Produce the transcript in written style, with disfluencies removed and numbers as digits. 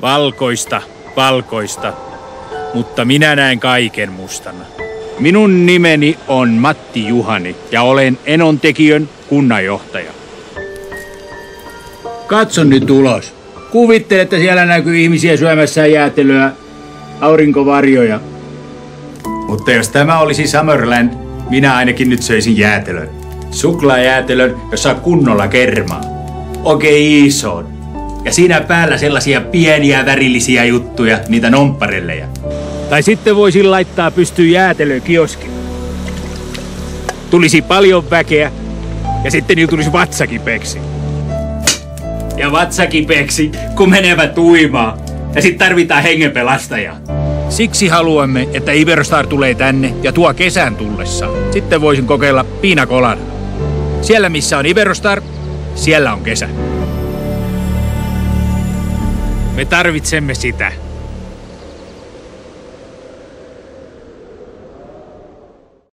Valkoista, valkoista, mutta minä näen kaiken mustana. Minun nimeni on Matti Juhani ja olen Enontekiön kunnanjohtaja. Katso nyt ulos. Kuvittele, että siellä näkyy ihmisiä syömässä jäätelöä, aurinkovarjoja. Mutta jos tämä olisi Summerland, minä ainakin nyt söisin jäätelön. Suklaajäätelön, jossa on kunnolla kermaa. Oikein iso. Ja siinä päällä sellaisia pieniä värillisiä juttuja, niitä nompparelleja. Tai sitten voisin laittaa pystyyn jäätelökioskin. Tulisi paljon väkeä ja sitten niillä tulisi vatsakipeksi. Ja vatsakipeksi, kun menevät uimaan. Ja sitten tarvitaan hengenpelastajaa. Siksi haluamme, että Iberostar tulee tänne ja tuo kesän tullessa. Sitten voisin kokeilla Pina Colada. Siellä missä on Iberostar, siellä on kesä. Me tarvitsemme sitä.